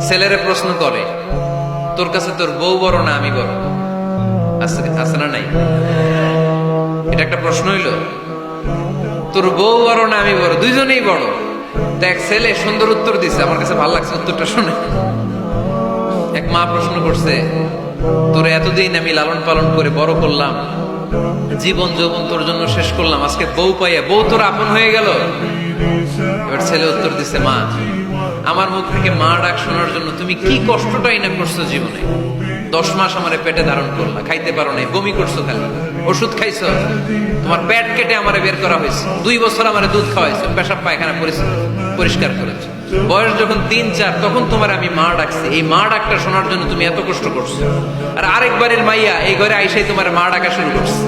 ছেলেরে প্রশ্ন করে, তোর কাছে তোর বউ বড় না আমি বড়? আছে না নাই? এটা একটা প্রশ্ন হইল। তোর বউ বড় না আমি বড়? দুইজনেই বড়। দেখ, ছেলে সুন্দর উত্তর দিছে, আমার কাছে ভালো লাগছে উত্তরটা শুনে। এক মা প্রশ্ন করছে, তোর এতদিন আমি লালন পালন করে বড় করলাম, জীবন যৌবন তোর জন্য শেষ করলাম, আজকে বউ পাইয়া বউ তোর আপন হয়ে গেল। এবার ছেলে উত্তর দিছে, মা, আমার মুখ থেকে মা ডাক শোনার জন্য তুমি কি কষ্টটাই না করছো জীবনে। 10 মাস আমারে পেটে ধারণ করলা, খাইতে পারো নাই, বমি করছো, খালি ওষুধ খাইছো, তোমার পেট কেটে আমারে বের করা হয়েছে, 2 বছর আমারে দুধ খাওয়াইছো, পেশাব পায়খানা পরিষ্কার করেছো, বয়স যখন 3-4 তখন তোমার আমি মা ডাকছি। এই মা ডাকটা শোনার জন্য তুমি এত কষ্ট করছো, আর আরেকবারের মাইয়া এই ঘরে আইসাই তোমার মা ডাকা শুরু করছে।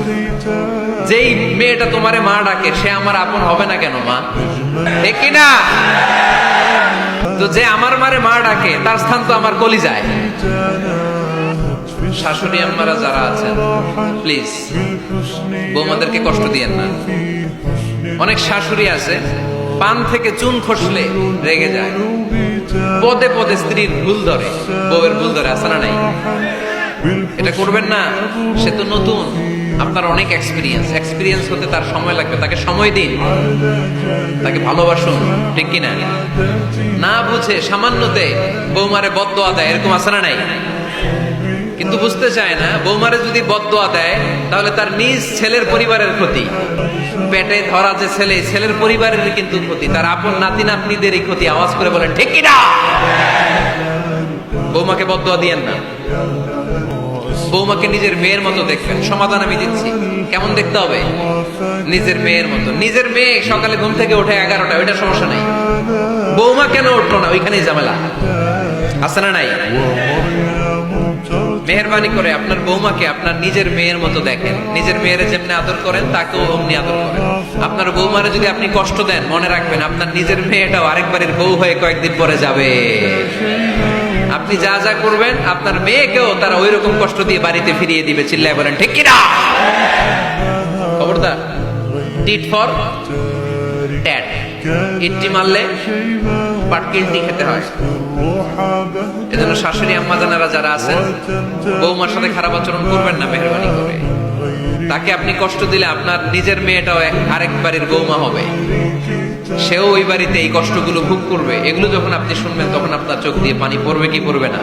যেই মেয়েটা তোমারে মা ডাকে সে আমার আপন হবে না কেন মা? ঠিক কিনা? তো যে আমার মারে মা ডাকে তার স্থান তো আমার কলিজায়। শাশুড়ি আম্মারা যারা আছেন, প্লিজ বৌমাদেরকে কষ্ট দিয়েন না। অনেক শাশুড়ি আছে, পান থেকে চুন খসলে রেগে যায়, পদে পদে স্ত্রীর ভুল ধরে, বউয়ের ভুল ধরে, আছে না নাই? এটা করবেন না। সে তো নতুন, আপনার অনেক এক্সপিরিয়েন্স হতে তার সময় লাগবে, তাকে সময় দিন, তাকে ভালোবাসুন, ঠিক কিনা? না বুঝে সামান্যতে বৌমারে বদদোয়া দেয়, এরকম আছে না নাই? কিন্তু বুঝতে চায় না, বৌমারে যদি বদদোয়া দেয় তাহলে তার নিজ ছেলের পরিবারের ক্ষতি, পেটে ধরা যে ছেলে, ছেলের পরিবারের কিন্তু ক্ষতি, তার আপন নাতি নাতনিদেরই ক্ষতি। আওয়াজ করে বলেন ঠিক কিনা? বৌমাকে বদদোয়া দিয়েন না। বৌমাকে নিজের মেয়ের মতো দেখবেন। সমাধান আমি দিচ্ছি। কেমন দেখতে হবে? নিজের মেয়ের মতো। নিজের মেয়ে সকালে ঘুম থেকে ওঠে 11টা, ওইটা সমস্যা নাই। বৌমা কেন উঠলো না, ওইখানেই ঝামেলা, আছে না নাই? মেহেরবানি করে আপনার বৌমাকে আপনার নিজের মেয়ের মতো দেখেন। নিজের মেয়ের যেমনি আদর করেন তাকেও অমনি আদর করেন। আপনার বৌমারে যদি আপনি কষ্ট দেন, মনে রাখবেন আপনার নিজের মেয়েটাও আরেকবারের বউ হয়ে কয়েকদিন পরে যাবে। আপনি যা যা করবেন আপনার মেয়েকেও তারা ওই রকম কষ্ট দিয়ে বাড়িতে ফিরিয়ে দিবে। চিল্লায় বলেন ঠিক কিনা? খবরদার, টিট ফর ট্যাট। ইট্টি মারলে পাটকিলটি খেতে হয়। এজন্য শাশুড়ি আম্মা জানারা যারা আছেন, বৌমার সাথে খারাপ আচরণ করবেন না মেহেরবানি করে। তাকে আপনি কষ্ট দিলে আপনার নিজের মেয়েটাও আরেক বাড়ির বৌমা হবে, সেও ওই বাড়িতে এই কষ্টগুলো ভোগ করবে। এগুলো যখন আপনি শুনবেন তখন আপনার চোখ দিয়ে পানি পড়বে কি পড়বে না?